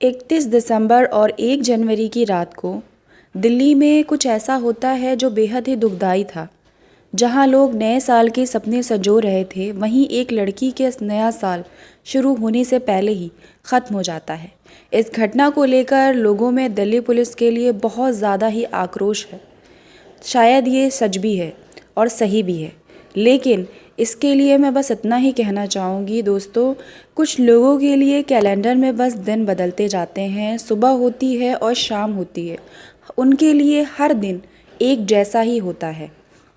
31 दिसंबर और 1 जनवरी की रात को दिल्ली में कुछ ऐसा होता है जो बेहद ही दुखदाई था। जहां लोग नए साल के सपने संजो रहे थे, वहीं एक लड़की के नया साल शुरू होने से पहले ही ख़त्म हो जाता है। इस घटना को लेकर लोगों में दिल्ली पुलिस के लिए बहुत ज़्यादा ही आक्रोश है। शायद ये सच भी है और सही भी है, लेकिन इसके लिए मैं बस इतना ही कहना चाहूँगी दोस्तों, कुछ लोगों के लिए कैलेंडर में बस दिन बदलते जाते हैं, सुबह होती है और शाम होती है। उनके लिए हर दिन एक जैसा ही होता है।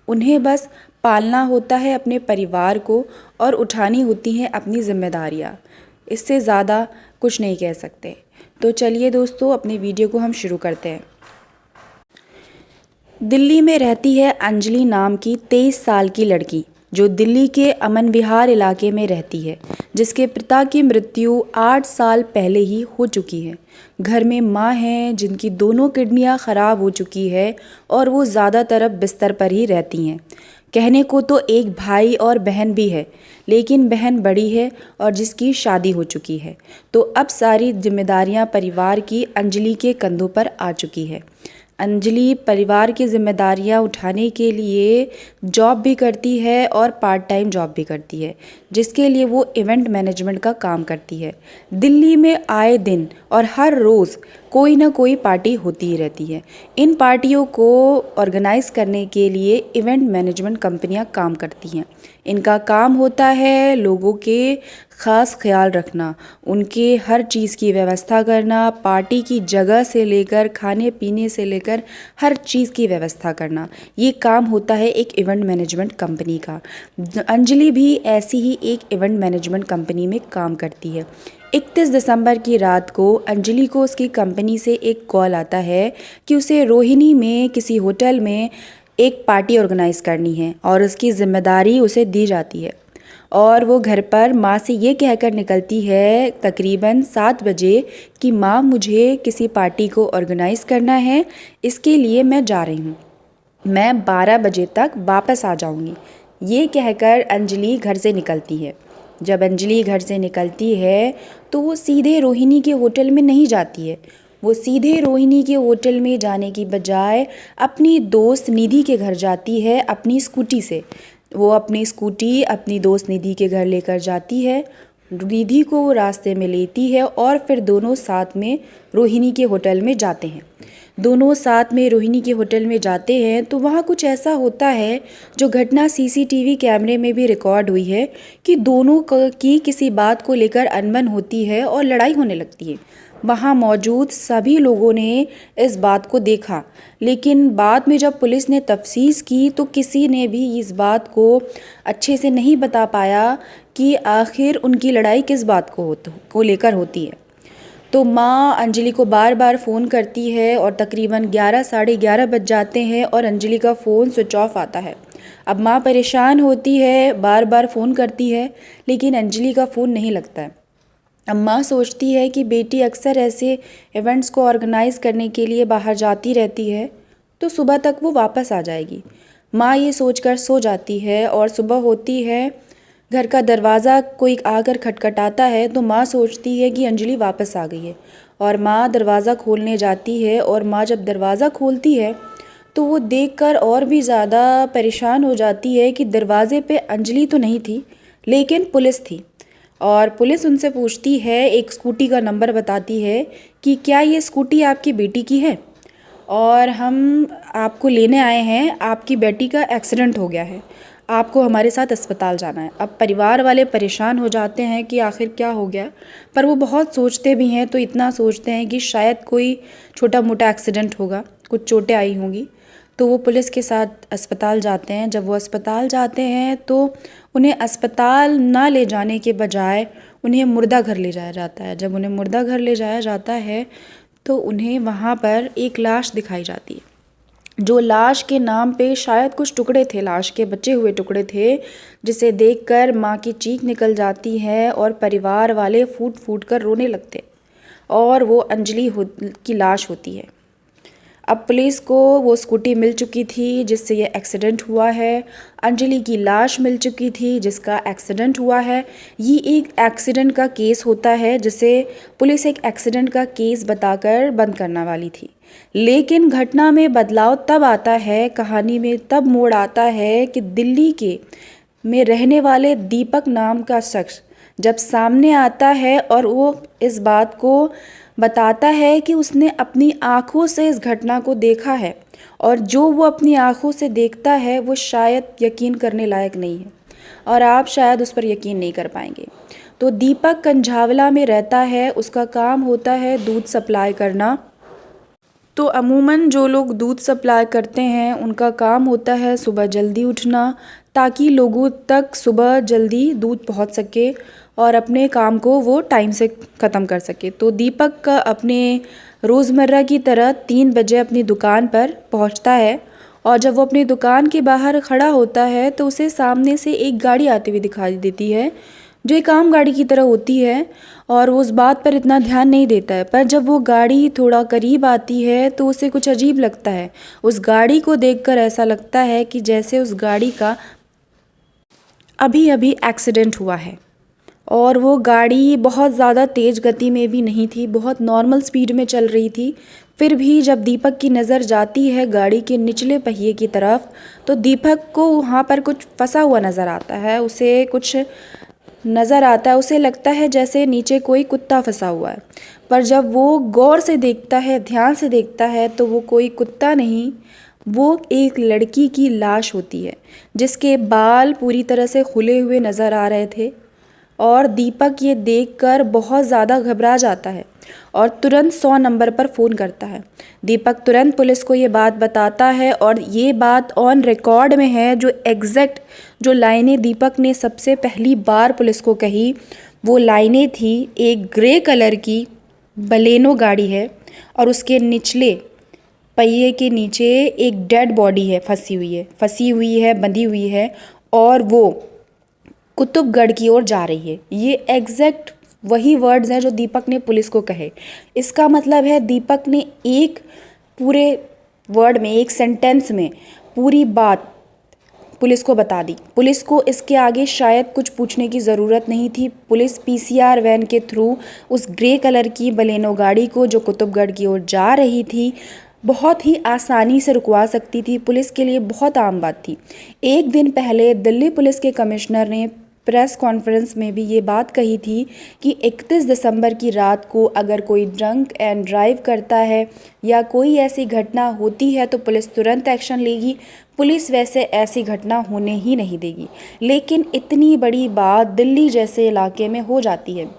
उन्हें बस पालना होता है अपने परिवार को और उठानी होती हैं अपनी जिम्मेदारियाँ। इससे ज़्यादा कुछ नहीं कह सकते। तो चलिए दोस्तों, अपनी वीडियो को हम शुरू करते हैं। दिल्ली में रहती है अंजलि नाम की 23 साल की लड़की, जो दिल्ली के अमन विहार इलाके में रहती है, जिसके पिता की मृत्यु 8 साल पहले ही हो चुकी है। घर में माँ हैं जिनकी दोनों किडनियाँ ख़राब हो चुकी है और वो ज़्यादातर अब बिस्तर पर ही रहती हैं। कहने को तो एक भाई और बहन भी है, लेकिन बहन बड़ी है और जिसकी शादी हो चुकी है। तो अब सारी जिम्मेदारियां परिवार की अंजलि के कंधों पर आ चुकी है। अंजलि परिवार की जिम्मेदारियां उठाने के लिए जॉब भी करती है और पार्ट टाइम जॉब भी करती है, जिसके लिए वो इवेंट मैनेजमेंट का काम करती है। दिल्ली में आए दिन और हर रोज़ कोई ना कोई पार्टी होती ही रहती है। इन पार्टियों को ऑर्गेनाइज़ करने के लिए इवेंट मैनेजमेंट कंपनियां काम करती हैं। इनका काम होता है लोगों के ख़ास ख्याल रखना, उनके हर चीज़ की व्यवस्था करना, पार्टी की जगह से लेकर खाने पीने से लेकर हर चीज़ की व्यवस्था करना। ये काम होता है एक इवेंट मैनेजमेंट कंपनी का। अंजलि भी ऐसी ही एक इवेंट मैनेजमेंट कंपनी में काम करती है। 31 दिसंबर की रात को अंजलि को उसकी कंपनी से एक कॉल आता है कि उसे रोहिणी में किसी होटल में एक पार्टी ऑर्गेनाइज़ करनी है और उसकी ज़िम्मेदारी उसे दी जाती है। और वो घर पर माँ से ये कहकर निकलती है तकरीबन 7 बजे कि माँ, मुझे किसी पार्टी को ऑर्गेनाइज़ करना है, इसके लिए मैं जा रही हूँ, मैं 12 बजे तक वापस आ जाऊँगी। ये कहकर अंजलि घर से निकलती है। जब अंजलि घर से निकलती है तो वो सीधे रोहिणी के होटल में नहीं जाती है। वो सीधे रोहिणी के होटल में जाने की बजाय अपनी दोस्त निधि के घर जाती है अपनी स्कूटी से। वो अपनी स्कूटी अपनी दोस्त निधि के घर लेकर जाती है। निधि को वो रास्ते में लेती है और फिर दोनों साथ में रोहिणी के होटल में जाते हैं। दोनों साथ में रोहिणी के होटल में जाते हैं तो वहाँ कुछ ऐसा होता है जो घटना सीसीटीवी कैमरे में भी रिकॉर्ड हुई है कि दोनों की किसी बात को लेकर अनबन होती है और लड़ाई होने लगती है। वहाँ मौजूद सभी लोगों ने इस बात को देखा, लेकिन बाद में जब पुलिस ने तफ्तीश की तो किसी ने भी इस बात को अच्छे से नहीं बता पाया कि आखिर उनकी लड़ाई किस बात को लेकर होती है। तो माँ अंजलि को बार बार फ़ोन करती है और तकरीबन 11 साढ़े 11 बज जाते हैं और अंजलि का फ़ोन स्विच ऑफ आता है। अब माँ परेशान होती है, बार बार फ़ोन करती है, लेकिन अंजलि का फ़ोन नहीं लगता है। अब माँ सोचती है कि बेटी अक्सर ऐसे इवेंट्स को ऑर्गेनाइज़ करने के लिए बाहर जाती रहती है, तो सुबह तक वो वापस आ जाएगी। माँ ये सोचकर सो जाती है और सुबह होती है, घर का दरवाज़ा कोई आकर खटखटाता है तो माँ सोचती है कि अंजलि वापस आ गई है और माँ दरवाज़ा खोलने जाती है। और माँ जब दरवाज़ा खोलती है तो वो देखकर और भी ज़्यादा परेशान हो जाती है कि दरवाज़े पे अंजलि तो नहीं थी, लेकिन पुलिस थी। और पुलिस उनसे पूछती है, एक स्कूटी का नंबर बताती है कि क्या ये स्कूटी आपकी बेटी की है और हम आपको लेने आए हैं, आपकी बेटी का एक्सीडेंट हो गया है, आपको हमारे साथ अस्पताल जाना है। अब परिवार वाले परेशान हो जाते हैं कि आखिर क्या हो गया, पर वो बहुत सोचते भी हैं। तो इतना सोचते हैं कि शायद कोई छोटा मोटा एक्सीडेंट होगा, कुछ चोटें आई होंगी। तो वो पुलिस के साथ अस्पताल जाते हैं। जब वो अस्पताल जाते हैं तो उन्हें अस्पताल ना ले जाने के बजाय उन्हें मुर्दा घर ले जाया जाता है। जब उन्हें मुर्दा घर ले जाया जाता है तो उन्हें वहाँ पर एक लाश दिखाई जाती है, जो लाश के नाम पे शायद कुछ टुकड़े थे, लाश के बचे हुए टुकड़े थे, जिसे देखकर माँ की चीख निकल जाती है और परिवार वाले फूट फूट कर रोने लगते और वो अंजलि की लाश होती है। अब पुलिस को वो स्कूटी मिल चुकी थी जिससे ये एक्सीडेंट हुआ है, अंजलि की लाश मिल चुकी थी जिसका एक्सीडेंट हुआ है। ये एक एक्सीडेंट का केस होता है जिसे पुलिस एक एक्सीडेंट का केस बताकर बंद करने वाली थी। लेकिन घटना में बदलाव तब आता है, कहानी में तब मोड़ आता है कि दिल्ली के में रहने वाले दीपक नाम का शख्स जब सामने आता है और वो इस बात को बताता है कि उसने अपनी आँखों से इस घटना को देखा है और जो वो अपनी आँखों से देखता है वो शायद यकीन करने लायक नहीं है और आप शायद उस पर यकीन नहीं कर पाएंगे। तो दीपक कंझावला में रहता है, उसका काम होता है दूध सप्लाई करना। तो अमूमन जो लोग दूध सप्लाई करते हैं उनका काम होता है सुबह जल्दी उठना ताकि लोगों तक सुबह जल्दी दूध पहुंच सके और अपने काम को वो टाइम से ख़त्म कर सके। तो दीपक का अपने रोज़मर्रा की तरह 3 बजे अपनी दुकान पर पहुंचता है और जब वो अपनी दुकान के बाहर खड़ा होता है तो उसे सामने से एक गाड़ी आती हुई दिखाई देती है जो एक आम गाड़ी की तरह होती है और वो उस बात पर इतना ध्यान नहीं देता है। पर जब वो गाड़ी थोड़ा करीब आती है तो उसे कुछ अजीब लगता है। उस गाड़ी को देखकर ऐसा लगता है कि जैसे उस गाड़ी का अभी अभी एक्सीडेंट हुआ है और वो गाड़ी बहुत ज़्यादा तेज़ गति में भी नहीं थी, बहुत नॉर्मल स्पीड में चल रही थी। फिर भी जब दीपक की नज़र जाती है गाड़ी के निचले पहिए की तरफ तो दीपक को वहाँ पर कुछ फंसा हुआ नज़र आता है, उसे कुछ नज़र आता है, उसे लगता है जैसे नीचे कोई कुत्ता फंसा हुआ है। पर जब वो गौर से देखता है, ध्यान से देखता है तो वो कोई कुत्ता नहीं, वो एक लड़की की लाश होती है जिसके बाल पूरी तरह से खुले हुए नज़र आ रहे थे और दीपक ये देखकर बहुत ज़्यादा घबरा जाता है और तुरंत 100 नंबर पर फ़ोन करता है। दीपक तुरंत पुलिस को ये बात बताता है और ये बात ऑन रिकॉर्ड में है। जो एग्जैक्ट जो लाइनें दीपक ने सबसे पहली बार पुलिस को कही वो लाइनें थी, एक ग्रे कलर की बलेनो गाड़ी है और उसके निचले पहिए के नीचे एक डेड बॉडी है, फंसी हुई है, बंधी हुई है और वो कुतुबगढ़ की ओर जा रही है। ये एग्जैक्ट वही वर्ड्स हैं जो दीपक ने पुलिस को कहे। इसका मतलब है दीपक ने एक पूरे वर्ड में, एक सेंटेंस में पूरी बात पुलिस को बता दी। पुलिस को इसके आगे शायद कुछ पूछने की ज़रूरत नहीं थी। पुलिस पीसीआर वैन के थ्रू उस ग्रे कलर की बलेनो गाड़ी को जो कुतुबगढ़ की ओर जा रही थी बहुत ही आसानी से रुकवा सकती थी। पुलिस के लिए बहुत आम बात थी। एक दिन पहले दिल्ली पुलिस के कमिश्नर ने प्रेस कॉन्फ्रेंस में भी ये बात कही थी कि 31 दिसंबर की रात को अगर कोई ड्रंक एंड ड्राइव करता है या कोई ऐसी घटना होती है तो पुलिस तुरंत एक्शन लेगी। पुलिस वैसे ऐसी घटना होने ही नहीं देगी। लेकिन इतनी बड़ी बात दिल्ली जैसे इलाके में हो जाती है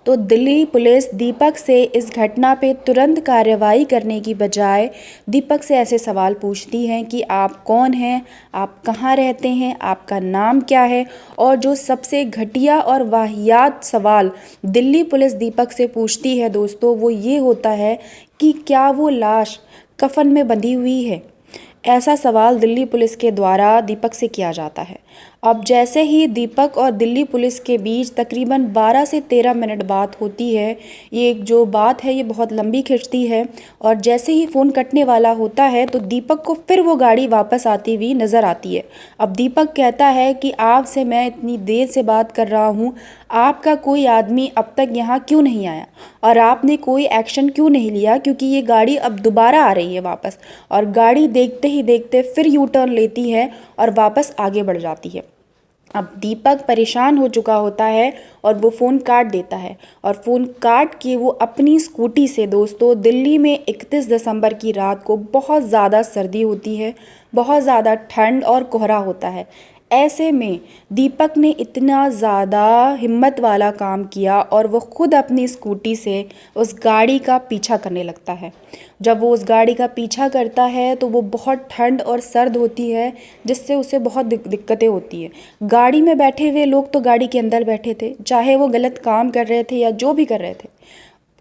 तो दिल्ली पुलिस दीपक से इस घटना पे तुरंत कार्रवाई करने की बजाय दीपक से ऐसे सवाल पूछती हैं कि आप कौन हैं, आप कहाँ रहते हैं, आपका नाम क्या है। और जो सबसे घटिया और वाहियात सवाल दिल्ली पुलिस दीपक से पूछती है दोस्तों वो ये होता है कि क्या वो लाश कफन में बंधी हुई है। ऐसा सवाल दिल्ली पुलिस के द्वारा दीपक से किया जाता है। अब जैसे ही दीपक और दिल्ली पुलिस के बीच तकरीबन 12 से 13 मिनट बात होती है, ये जो बात है ये बहुत लंबी खिंचती है और जैसे ही फ़ोन कटने वाला होता है तो दीपक को फिर वो गाड़ी वापस आती हुई नज़र आती है। अब दीपक कहता है कि आपसे मैं इतनी देर से बात कर रहा हूँ, आपका कोई आदमी अब तक यहाँ क्यों नहीं आया और आपने कोई एक्शन क्यों नहीं लिया, क्योंकि ये गाड़ी अब दोबारा आ रही है वापस। और गाड़ी देखते ही देखते फिर यू टर्न लेती है और वापस आगे बढ़ जाती है। अब दीपक परेशान हो चुका होता है और वो फ़ोन काट देता है और फ़ोन काट के वो अपनी स्कूटी से दोस्तों दिल्ली में 31 दिसंबर की रात को बहुत ज़्यादा सर्दी होती है, बहुत ज़्यादा ठंड और कोहरा होता है। ऐसे में दीपक ने इतना ज़्यादा हिम्मत वाला काम किया और वो खुद अपनी स्कूटी से उस गाड़ी का पीछा करने लगता है। जब वो उस गाड़ी का पीछा करता है तो वो बहुत ठंड और सर्द होती है जिससे उसे बहुत दिक्कतें होती है। गाड़ी में बैठे हुए लोग तो गाड़ी के अंदर बैठे थे, चाहे वो गलत काम कर रहे थे या जो भी कर रहे थे,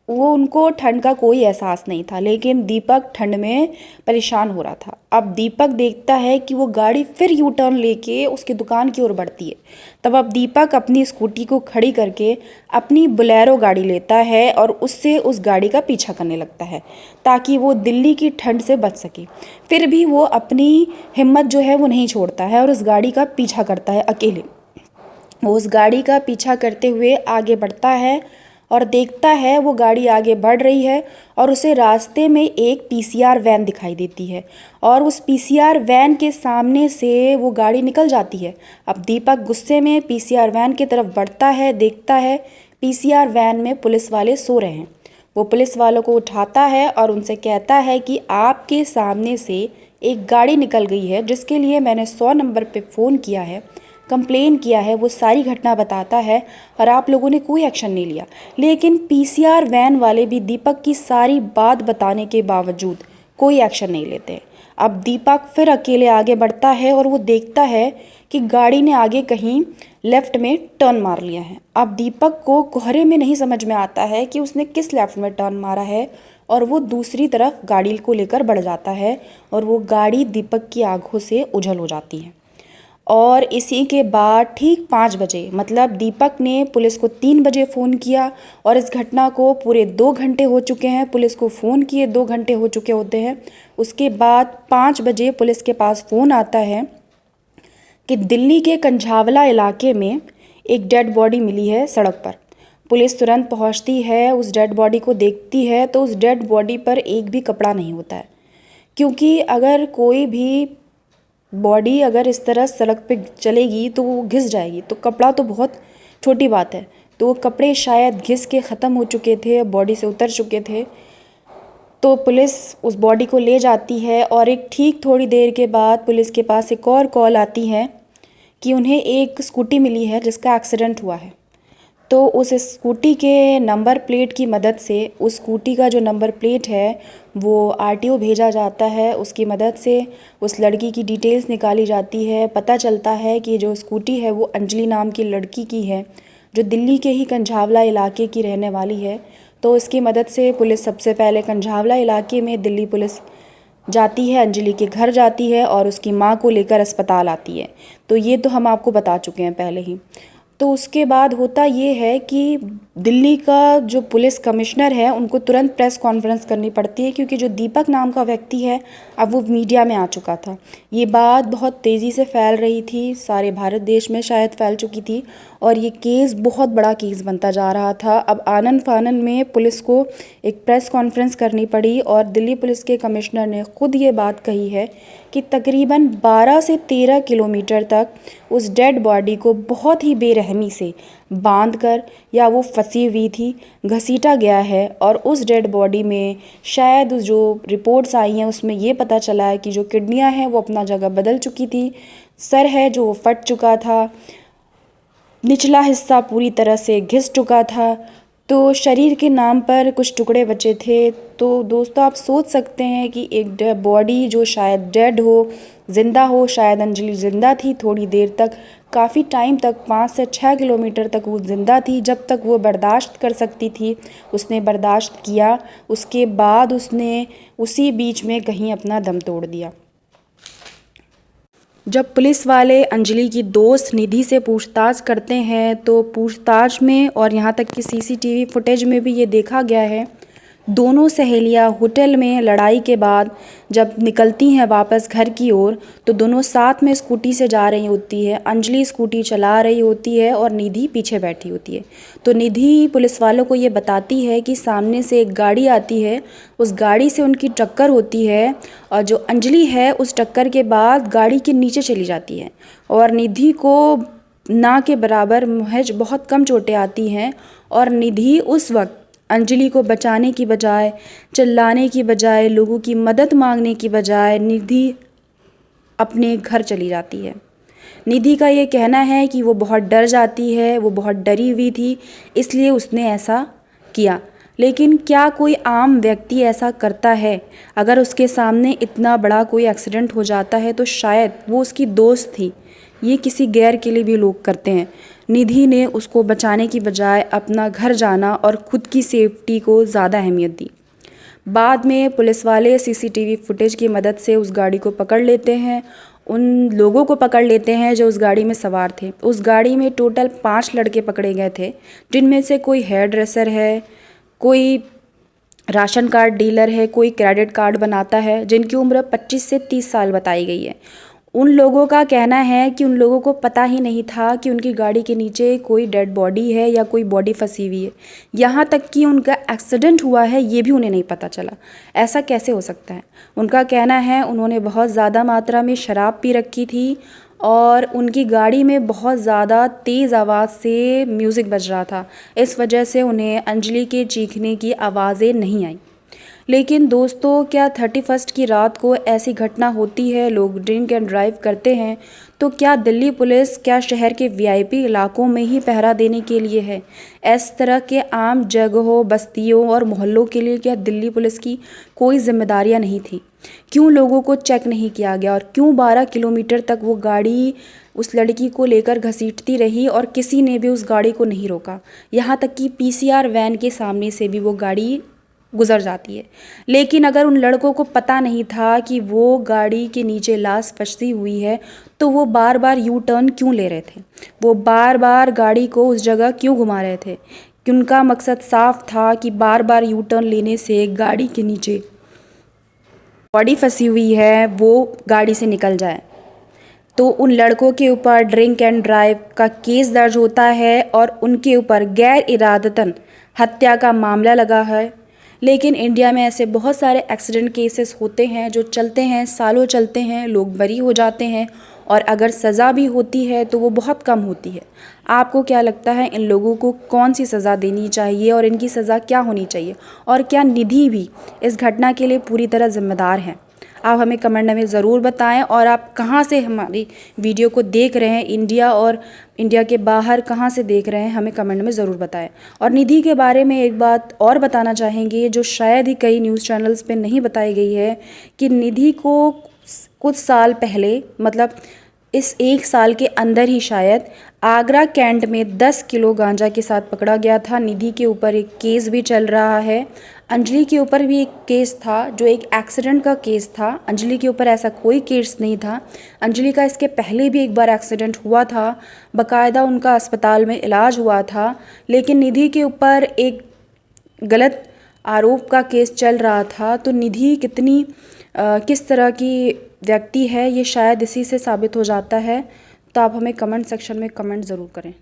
वो उनको ठंड का कोई एहसास नहीं था, लेकिन दीपक ठंड में परेशान हो रहा था। अब दीपक देखता है कि वो गाड़ी फिर यू टर्न लेके उसकी दुकान की ओर बढ़ती है। तब अब दीपक अपनी स्कूटी को खड़ी करके अपनी बोलेरो गाड़ी लेता है और उससे उस गाड़ी का पीछा करने लगता है ताकि वो दिल्ली की ठंड से बच सके। फिर भी वो अपनी हिम्मत जो है वो नहीं छोड़ता है और उस गाड़ी का पीछा करता है अकेले। वो उस गाड़ी का पीछा करते हुए आगे बढ़ता है और देखता है वो गाड़ी आगे बढ़ रही है और उसे रास्ते में एक पीसीआर वैन दिखाई देती है और उस पीसीआर वैन के सामने से वो गाड़ी निकल जाती है। अब दीपक गुस्से में पीसीआर वैन की तरफ बढ़ता है, देखता है पीसीआर वैन में पुलिस वाले सो रहे हैं। वो पुलिस वालों को उठाता है और उनसे कहता है कि आपके सामने से एक गाड़ी निकल गई है जिसके लिए मैंने 100 नंबर पे फ़ोन किया है, कंप्लेन किया है, वो सारी घटना बताता है और आप लोगों ने कोई एक्शन नहीं लिया। लेकिन पीसीआर वैन वाले भी दीपक की सारी बात बताने के बावजूद कोई एक्शन नहीं लेते। अब दीपक फिर अकेले आगे बढ़ता है और वो देखता है कि गाड़ी ने आगे कहीं लेफ़्ट में टर्न मार लिया है। अब दीपक को कोहरे में नहीं समझ में आता है कि उसने किस लेफ़्ट में टर्न मारा है और वो दूसरी तरफ गाड़ी को लेकर बढ़ जाता है और वो गाड़ी दीपक की आंखों से ओझल हो जाती है। और इसी के बाद ठीक 5 बजे, मतलब दीपक ने पुलिस को 3 बजे फ़ोन किया और इस घटना को पूरे 2 घंटे हो चुके हैं, पुलिस को फ़ोन किए 2 घंटे हो चुके होते हैं। उसके बाद 5 बजे पुलिस के पास फ़ोन आता है कि दिल्ली के कंझावला इलाके में एक डेड बॉडी मिली है सड़क पर। पुलिस तुरंत पहुंचती है, उस डेड बॉडी को देखती है तो उस डेड बॉडी पर एक भी कपड़ा नहीं होता है, क्योंकि अगर कोई भी बॉडी अगर इस तरह सड़क पे चलेगी तो वो घिस जाएगी, तो कपड़ा तो बहुत छोटी बात है। तो वो कपड़े शायद घिस के ख़त्म हो चुके थे, बॉडी से उतर चुके थे। तो पुलिस उस बॉडी को ले जाती है और एक ठीक थोड़ी देर के बाद पुलिस के पास एक और कॉल आती है कि उन्हें एक स्कूटी मिली है जिसका एक्सीडेंट हुआ है। तो उस स्कूटी के नंबर प्लेट की मदद से, उस स्कूटी का जो नंबर प्लेट है वो आरटीओ भेजा जाता है। उसकी मदद से उस लड़की की डिटेल्स निकाली जाती है। पता चलता है कि जो स्कूटी है वो अंजलि नाम की लड़की की है जो दिल्ली के ही कंझावला इलाके की रहने वाली है। तो इसकी मदद से पुलिस सबसे पहले कंझावला इलाके में दिल्ली पुलिस जाती है, अंजलि के घर जाती है और उसकी माँ को लेकर अस्पताल आती है। तो ये तो हम आपको बता चुके हैं पहले ही। तो उसके बाद होता ये है कि दिल्ली का जो पुलिस कमिश्नर है उनको तुरंत प्रेस कॉन्फ्रेंस करनी पड़ती है, क्योंकि जो दीपक नाम का व्यक्ति है अब वो मीडिया में आ चुका था। ये बात बहुत तेज़ी से फैल रही थी, सारे भारत देश में शायद फैल चुकी थी और ये केस बहुत बड़ा केस बनता जा रहा था। अब आनन फानन में पुलिस को एक प्रेस कॉन्फ्रेंस करनी पड़ी और दिल्ली पुलिस के कमिश्नर ने खुद ये बात कही है कि तकरीबन 12 से 13 किलोमीटर तक उस डेड बॉडी को बहुत ही बेरहमी से बांधकर, या वो फंसी हुई थी, घसीटा गया है। और उस डेड बॉडी में शायद जो रिपोर्ट्स आई हैं उसमें ये पता चला है कि जो किडनियां हैं वो अपना जगह बदल चुकी थी, सर है जो वो फट चुका था, निचला हिस्सा पूरी तरह से घिस चुका था, तो शरीर के नाम पर कुछ टुकड़े बचे थे। तो दोस्तों आप सोच सकते हैं कि एक बॉडी जो शायद डेड हो, ज़िंदा हो, शायद अंजलि ज़िंदा थी थोड़ी देर तक, काफ़ी टाइम तक, 5 से 6 किलोमीटर तक वो ज़िंदा थी। जब तक वो बर्दाश्त कर सकती थी उसने बर्दाश्त किया, उसके बाद उसने उसी बीच में कहीं अपना दम तोड़ दिया। जब पुलिस वाले अंजलि की दोस्त निधि से पूछताछ करते हैं तो पूछताछ में और यहाँ तक कि सीसीटीवी फुटेज में भी ये देखा गया है, दोनों सहेलियाँ होटल में लड़ाई के बाद जब निकलती हैं वापस घर की ओर तो दोनों साथ में स्कूटी से जा रही होती है। अंजलि स्कूटी चला रही होती है और निधि पीछे बैठी होती है। तो निधि पुलिस वालों को ये बताती है कि सामने से एक गाड़ी आती है, उस गाड़ी से उनकी टक्कर होती है और जो अंजलि है उस टक्कर के बाद गाड़ी के नीचे चली जाती है और निधि को ना के बराबर महज बहुत कम चोटें आती हैं। और निधि उस वक्त अंजलि को बचाने की बजाय, चिल्लाने की बजाय, लोगों की मदद मांगने की बजाय निधि अपने घर चली जाती है। निधि का ये कहना है कि वो बहुत डर जाती है, वो बहुत डरी हुई थी, इसलिए उसने ऐसा किया। लेकिन क्या कोई आम व्यक्ति ऐसा करता है? अगर उसके सामने इतना बड़ा कोई एक्सीडेंट हो जाता है तो शायद वो उसकी दोस्त थी, ये किसी गैर के लिए भी लोग करते हैं। निधि ने उसको बचाने की बजाय अपना घर जाना और खुद की सेफ्टी को ज़्यादा अहमियत दी। बाद में पुलिस वाले सीसीटीवी फुटेज की मदद से उस गाड़ी को पकड़ लेते हैं, उन लोगों को पकड़ लेते हैं जो उस गाड़ी में सवार थे। उस गाड़ी में टोटल 5 लड़के पकड़े गए थे, जिनमें से कोई हेयर ड्रेसर है, कोई राशन कार्ड डीलर है, कोई क्रेडिट कार्ड बनाता है, जिनकी उम्र 25 से 30 साल बताई गई है। उन लोगों का कहना है कि उन लोगों को पता ही नहीं था कि उनकी गाड़ी के नीचे कोई डेड बॉडी है या कोई बॉडी फंसी हुई है। यहाँ तक कि उनका एक्सीडेंट हुआ है ये भी उन्हें नहीं पता चला। ऐसा कैसे हो सकता है? उनका कहना है उन्होंने बहुत ज़्यादा मात्रा में शराब पी रखी थी और उनकी गाड़ी में बहुत ज़्यादा तेज़ आवाज़ से म्यूज़िक बज रहा था। इस वजह से उन्हें अंजलि के चीखने की आवाज़ें नहीं आई। लेकिन दोस्तों, क्या 31 की रात को ऐसी घटना होती है, लोग ड्रिंक एंड ड्राइव करते हैं, तो क्या दिल्ली पुलिस क्या शहर के वीआईपी इलाकों में ही पहरा देने के लिए है? इस तरह के आम जगहों, बस्तियों और मोहल्लों के लिए क्या दिल्ली पुलिस की कोई जिम्मेदारियां नहीं थी? क्यों लोगों को चेक नहीं किया गया और क्यों 12 किलोमीटर तक वो गाड़ी उस लड़की को लेकर घसीटती रही और किसी ने भी उस गाड़ी को नहीं रोका? यहाँ तक कि पीसीआर वैन के सामने से भी वो गाड़ी गुजर जाती है। लेकिन अगर उन लड़कों को पता नहीं था कि वो गाड़ी के नीचे लाश फंसी हुई है, तो वो बार बार यू टर्न क्यों ले रहे थे? वो बार बार गाड़ी को उस जगह क्यों घुमा रहे थे? कि उनका मकसद साफ था कि बार बार यू टर्न लेने से गाड़ी के नीचे बॉडी फंसी हुई है वो गाड़ी से निकल जाए। तो उन लड़कों के ऊपर ड्रिंक एंड ड्राइव का केस दर्ज होता है और उनके ऊपर गैर इरादतन हत्या का मामला लगा है। लेकिन इंडिया में ऐसे बहुत सारे एक्सीडेंट केसेस होते हैं जो चलते हैं, सालों चलते हैं, लोग बरी हो जाते हैं और अगर सज़ा भी होती है तो वो बहुत कम होती है। आपको क्या लगता है इन लोगों को कौन सी सज़ा देनी चाहिए और इनकी सज़ा क्या होनी चाहिए? और क्या निधि भी इस घटना के लिए पूरी तरह जिम्मेदार हैं? आप हमें कमेंट में ज़रूर बताएं और आप कहाँ से हमारी वीडियो को देख रहे हैं, इंडिया और इंडिया के बाहर कहाँ से देख रहे हैं, हमें कमेंट में ज़रूर बताएं। और निधि के बारे में एक बात और बताना चाहेंगे जो शायद ही कई न्यूज़ चैनल्स पे नहीं बताई गई है कि निधि को कुछ साल पहले, मतलब इस 1 साल के अंदर ही शायद, आगरा कैंट में 10 किलो गांजा के साथ पकड़ा गया था। निधि के ऊपर एक केस भी चल रहा है। अंजलि के ऊपर भी एक केस था जो एक एक्सीडेंट का केस था। अंजलि के ऊपर ऐसा कोई केस नहीं था। अंजलि का इसके पहले भी एक बार एक्सीडेंट हुआ था, बाकायदा उनका अस्पताल में इलाज हुआ था। लेकिन निधि के ऊपर एक गलत आरोप का केस चल रहा था। तो निधि किस तरह की व्यक्ति है ये शायद इसी से साबित हो जाता है। तो आप हमें कमेंट सेक्शन में कमेंट ज़रूर करें।